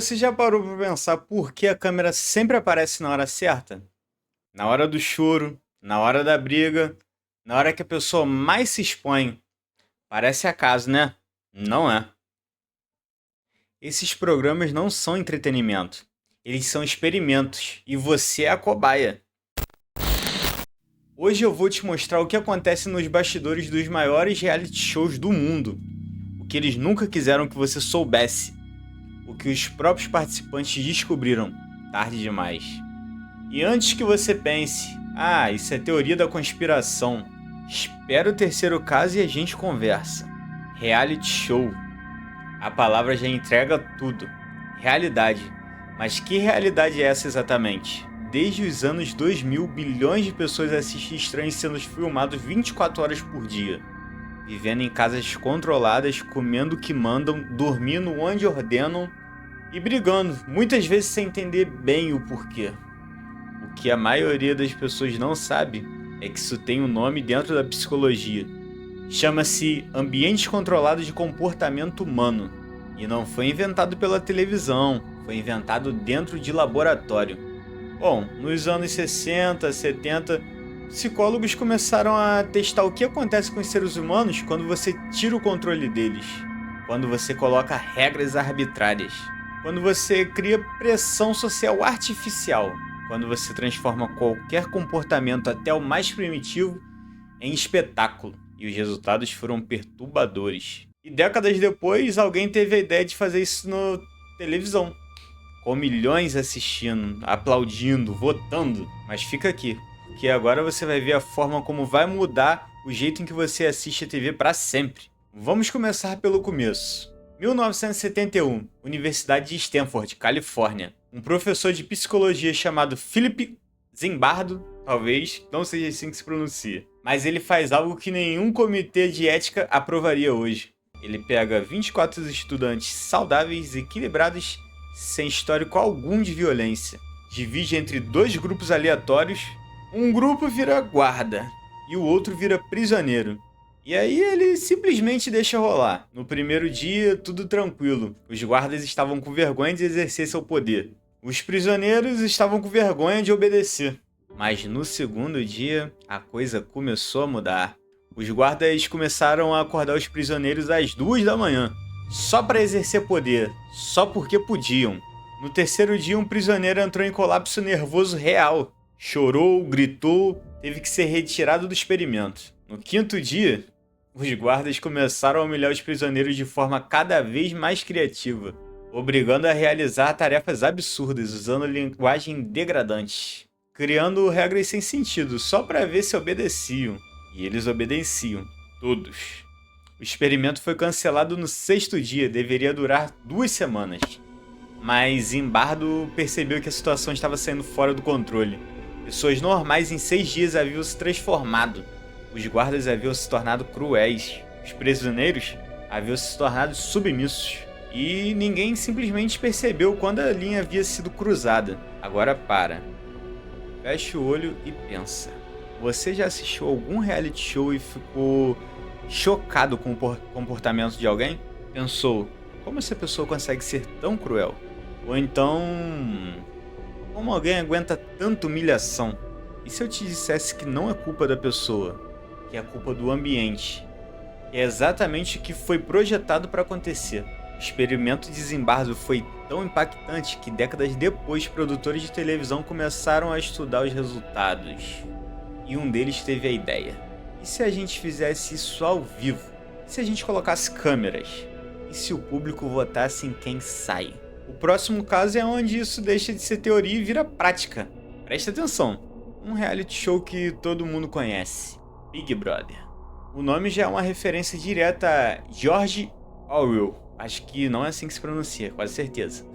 Você já parou para pensar por que a câmera sempre aparece na hora certa? Na hora do choro, na hora da briga, na hora que a pessoa mais se expõe. Parece acaso, né? Não é. Esses programas não são entretenimento. Eles são experimentos e você é a cobaia. Hoje eu vou te mostrar o que acontece nos bastidores dos maiores reality shows do mundo. O que eles nunca quiseram que você soubesse. O que os próprios participantes descobriram tarde demais. E antes que você pense, isso é teoria da conspiração, espera o terceiro caso e a gente conversa. Reality show. A palavra já entrega tudo. Realidade. Mas que realidade é essa exatamente? Desde os anos 2000, bilhões de pessoas assistem estranhos sendo filmados 24 horas por dia. Vivendo em casas controladas, comendo o que mandam, dormindo onde ordenam e brigando, muitas vezes sem entender bem o porquê. O que a maioria das pessoas não sabe é que isso tem um nome dentro da psicologia. Chama-se ambiente controlado de comportamento humano. E não foi inventado pela televisão, foi inventado dentro de laboratório. Bom, nos anos 60, 70, psicólogos começaram a testar o que acontece com os seres humanos quando você tira o controle deles. Quando você coloca regras arbitrárias. Quando você cria pressão social artificial. Quando você transforma qualquer comportamento, até o mais primitivo, em espetáculo. E os resultados foram perturbadores. E décadas depois, alguém teve a ideia de fazer isso na televisão. Com milhões assistindo, aplaudindo, votando. Mas fica aqui, porque agora você vai ver a forma como vai mudar o jeito em que você assiste a TV para sempre. Vamos começar pelo começo. 1971, Universidade de Stanford, Califórnia. Um professor de psicologia chamado Philip Zimbardo, talvez não seja assim que se pronuncia, mas ele faz algo que nenhum comitê de ética aprovaria hoje. Ele pega 24 estudantes saudáveis e equilibrados, sem histórico algum de violência. Divide entre dois grupos aleatórios. Um grupo vira guarda e o outro vira prisioneiro. E aí ele simplesmente deixa rolar. No primeiro dia, tudo tranquilo. Os guardas estavam com vergonha de exercer seu poder. Os prisioneiros estavam com vergonha de obedecer. Mas no segundo dia, a coisa começou a mudar. Os guardas começaram a acordar os prisioneiros às 2 da manhã. Só para exercer poder. Só porque podiam. No terceiro dia, um prisioneiro entrou em colapso nervoso real. Chorou, gritou, teve que ser retirado do experimento. No quinto dia, os guardas começaram a humilhar os prisioneiros de forma cada vez mais criativa, obrigando a realizar tarefas absurdas usando linguagem degradante, criando regras sem sentido só para ver se obedeciam. E eles obedeciam, todos. O experimento foi cancelado no sexto dia, deveria durar 2 semanas. Mas Zimbardo percebeu que a situação estava saindo fora do controle. Pessoas normais em 6 dias haviam se transformado. Os guardas haviam se tornado cruéis. Os prisioneiros haviam se tornado submissos. E ninguém simplesmente percebeu quando a linha havia sido cruzada. Agora para. Fecha o olho e pensa. Você já assistiu algum reality show e ficou chocado com o comportamento de alguém? Pensou, como essa pessoa consegue ser tão cruel? Ou então, como alguém aguenta tanta humilhação? E se eu te dissesse que não é culpa da pessoa, que é culpa do ambiente? Que é exatamente o que foi projetado para acontecer. O experimento de Zimbardo foi tão impactante que décadas depois, produtores de televisão começaram a estudar os resultados. E um deles teve a ideia. E se a gente fizesse isso ao vivo? E se a gente colocasse câmeras? E se o público votasse em quem sai? O próximo caso é onde isso deixa de ser teoria e vira prática. Presta atenção. Um reality show que todo mundo conhece. Big Brother. O nome já é uma referência direta a George Orwell. Acho que não é assim que se pronuncia, quase certeza.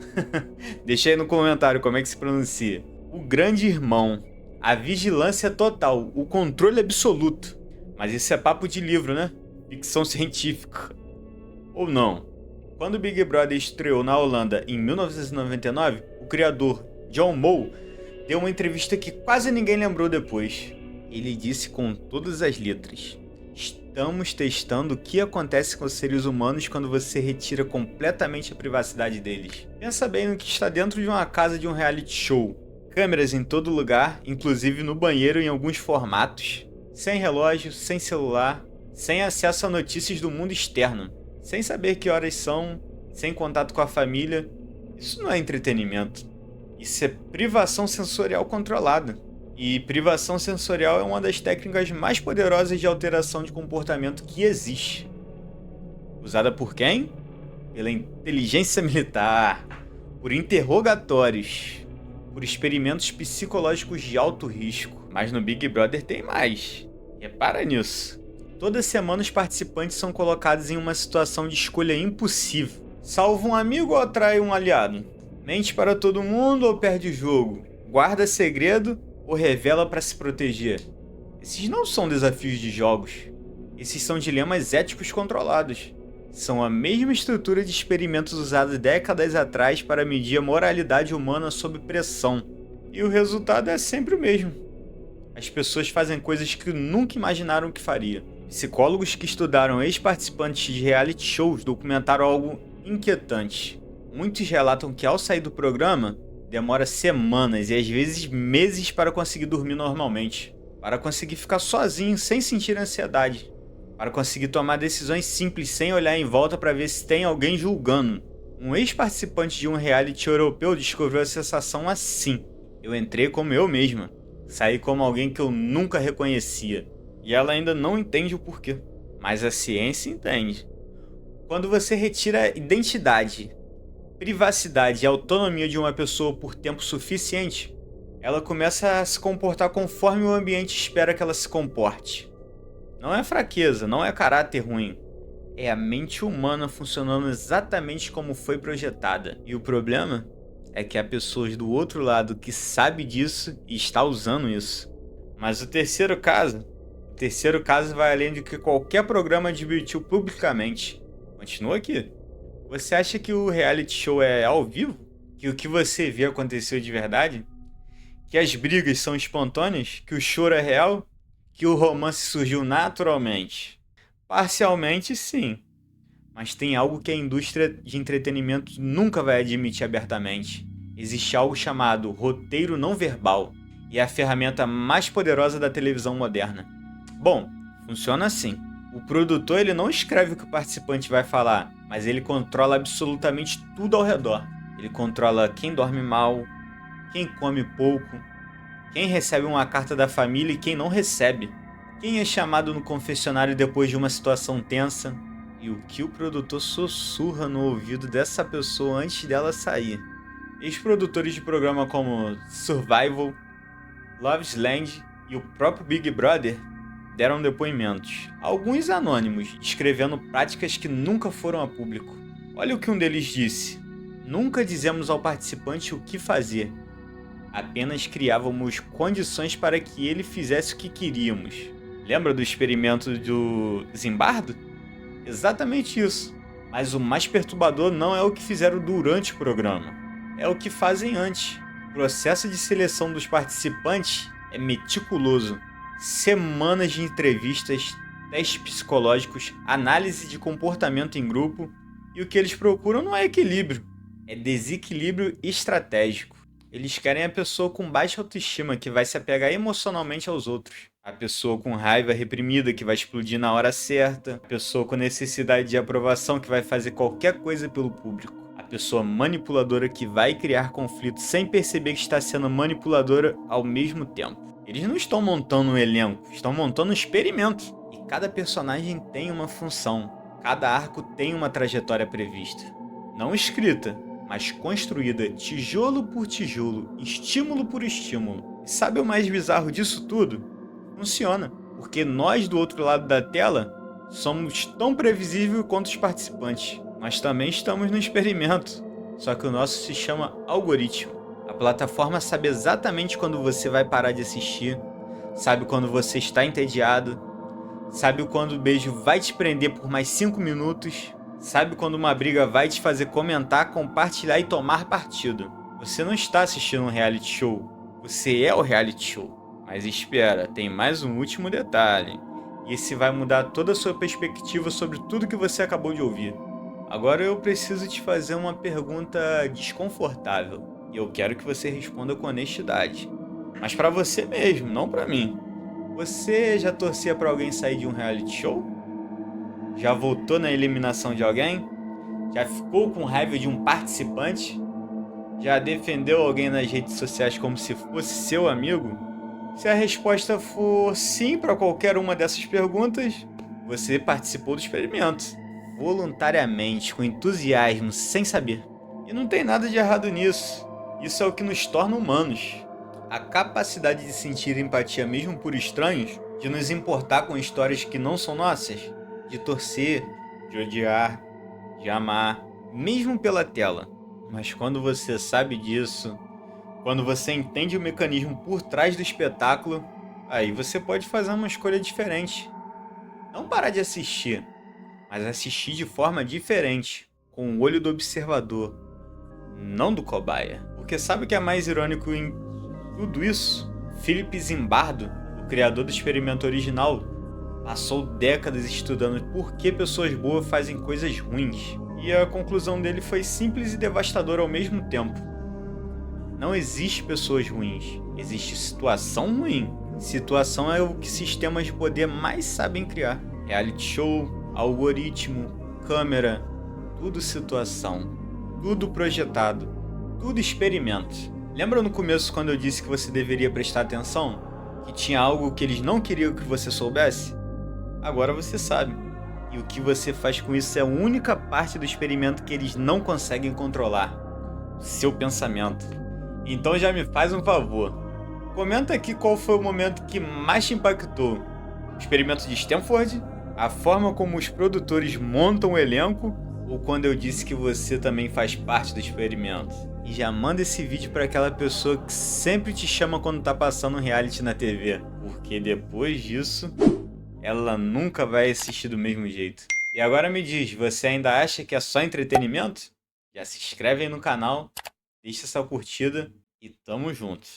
Deixa aí no comentário como é que se pronuncia. O Grande Irmão. A vigilância total, o controle absoluto. Mas isso é papo de livro, né? Ficção científica. Ou não? Quando o Big Brother estreou na Holanda em 1999, o criador John Moe deu uma entrevista que quase ninguém lembrou depois. Ele disse com todas as letras: estamos testando o que acontece com os seres humanos quando você retira completamente a privacidade deles. Pensa bem no que está dentro de uma casa de um reality show. Câmeras em todo lugar, inclusive no banheiro em alguns formatos. Sem relógio, sem celular, sem acesso a notícias do mundo externo. Sem saber que horas são, sem contato com a família. Isso não é entretenimento. Isso é privação sensorial controlada. E privação sensorial é uma das técnicas mais poderosas de alteração de comportamento que existe. Usada por quem? Pela inteligência militar, por interrogatórios, por experimentos psicológicos de alto risco. Mas no Big Brother tem mais. Repara nisso. Toda semana os participantes são colocados em uma situação de escolha impossível. Salva um amigo ou atrai um aliado? Mente para todo mundo ou perde o jogo? Guarda segredo ou revela para se proteger? Esses não são desafios de jogos. Esses são dilemas éticos controlados. São a mesma estrutura de experimentos usados décadas atrás para medir a moralidade humana sob pressão. E o resultado é sempre o mesmo. As pessoas fazem coisas que nunca imaginaram que faria. Psicólogos que estudaram ex-participantes de reality shows documentaram algo inquietante. Muitos relatam que ao sair do programa, demora semanas e às vezes meses para conseguir dormir normalmente, para conseguir ficar sozinho sem sentir ansiedade, para conseguir tomar decisões simples sem olhar em volta para ver se tem alguém julgando. Um ex-participante de um reality europeu descobriu a sensação assim. Eu entrei como eu mesma, saí como alguém que eu nunca reconhecia. E ela ainda não entende o porquê, mas a ciência entende. Quando você retira a identidade, privacidade e autonomia de uma pessoa por tempo suficiente, ela começa a se comportar conforme o ambiente espera que ela se comporte. Não é fraqueza, não é caráter ruim. É a mente humana funcionando exatamente como foi projetada. E o problema é que há pessoas do outro lado que sabem disso e está usando isso. Mas o terceiro caso vai além do que qualquer programa admitiu publicamente. Continua aqui. Você acha que o reality show é ao vivo? Que o que você vê aconteceu de verdade? Que as brigas são espontâneas? Que o choro é real? Que o romance surgiu naturalmente? Parcialmente, sim. Mas tem algo que a indústria de entretenimento nunca vai admitir abertamente. Existe algo chamado roteiro não verbal, e é a ferramenta mais poderosa da televisão moderna. Bom, funciona assim. O produtor ele não escreve o que o participante vai falar, mas ele controla absolutamente tudo ao redor. Ele controla quem dorme mal, quem come pouco, quem recebe uma carta da família e quem não recebe, quem é chamado no confessionário depois de uma situação tensa, e o que o produtor sussurra no ouvido dessa pessoa antes dela sair. Ex-produtores de programa como Survival, Love's Land e o próprio Big Brother deram depoimentos, alguns anônimos, descrevendo práticas que nunca foram a público. Olha o que um deles disse: nunca dizemos ao participante o que fazer, apenas criávamos condições para que ele fizesse o que queríamos. Lembra do experimento do Zimbardo? Exatamente isso. Mas o mais perturbador não é o que fizeram durante o programa, é o que fazem antes. O processo de seleção dos participantes é meticuloso. Semanas de entrevistas, testes psicológicos, análise de comportamento em grupo, e o que eles procuram não é equilíbrio, é desequilíbrio estratégico. Eles querem a pessoa com baixa autoestima que vai se apegar emocionalmente aos outros, a pessoa com raiva reprimida que vai explodir na hora certa, a pessoa com necessidade de aprovação que vai fazer qualquer coisa pelo público, a pessoa manipuladora que vai criar conflito sem perceber que está sendo manipuladora ao mesmo tempo. Eles não estão montando um elenco, estão montando um experimento. E cada personagem tem uma função, cada arco tem uma trajetória prevista. Não escrita, mas construída tijolo por tijolo, estímulo por estímulo. E sabe o mais bizarro disso tudo? Funciona, porque nós do outro lado da tela somos tão previsíveis quanto os participantes. Nós também estamos no experimento, só que o nosso se chama algoritmo. A plataforma sabe exatamente quando você vai parar de assistir, sabe quando você está entediado, sabe quando o beijo vai te prender por mais 5 minutos, sabe quando uma briga vai te fazer comentar, compartilhar e tomar partido. Você não está assistindo um reality show, você é o reality show. Mas espera, tem mais um último detalhe. E esse vai mudar toda a sua perspectiva sobre tudo que você acabou de ouvir. Agora eu preciso te fazer uma pergunta desconfortável. E eu quero que você responda com honestidade. Mas pra você mesmo, não pra mim. Você já torcia pra alguém sair de um reality show? Já votou na eliminação de alguém? Já ficou com raiva de um participante? Já defendeu alguém nas redes sociais como se fosse seu amigo? Se a resposta for sim para qualquer uma dessas perguntas, você participou do experimento. Voluntariamente, com entusiasmo, sem saber. E não tem nada de errado nisso. Isso é o que nos torna humanos. A capacidade de sentir empatia mesmo por estranhos, de nos importar com histórias que não são nossas, de torcer, de odiar, de amar, mesmo pela tela. Mas quando você sabe disso, quando você entende o mecanismo por trás do espetáculo, aí você pode fazer uma escolha diferente. Não parar de assistir, mas assistir de forma diferente, com o olho do observador, não do cobaia. Porque sabe o que é mais irônico em tudo isso? Philip Zimbardo, o criador do experimento original, passou décadas estudando por que pessoas boas fazem coisas ruins. E a conclusão dele foi simples e devastadora ao mesmo tempo. Não existe pessoas ruins, existe situação ruim. Situação é o que sistemas de poder mais sabem criar. Reality show, algoritmo, câmera, tudo situação, tudo projetado, tudo experimento. Lembra no começo quando eu disse que você deveria prestar atenção? Que tinha algo que eles não queriam que você soubesse? Agora você sabe. E o que você faz com isso é a única parte do experimento que eles não conseguem controlar. O seu pensamento. Então já me faz um favor. Comenta aqui qual foi o momento que mais te impactou. O experimento de Stanford? A forma como os produtores montam o elenco? Ou quando eu disse que você também faz parte do experimento? E já manda esse vídeo para aquela pessoa que sempre te chama quando tá passando um reality na TV. Porque depois disso, ela nunca vai assistir do mesmo jeito. E agora me diz, você ainda acha que é só entretenimento? Já se inscreve aí no canal, deixa essa curtida e tamo junto.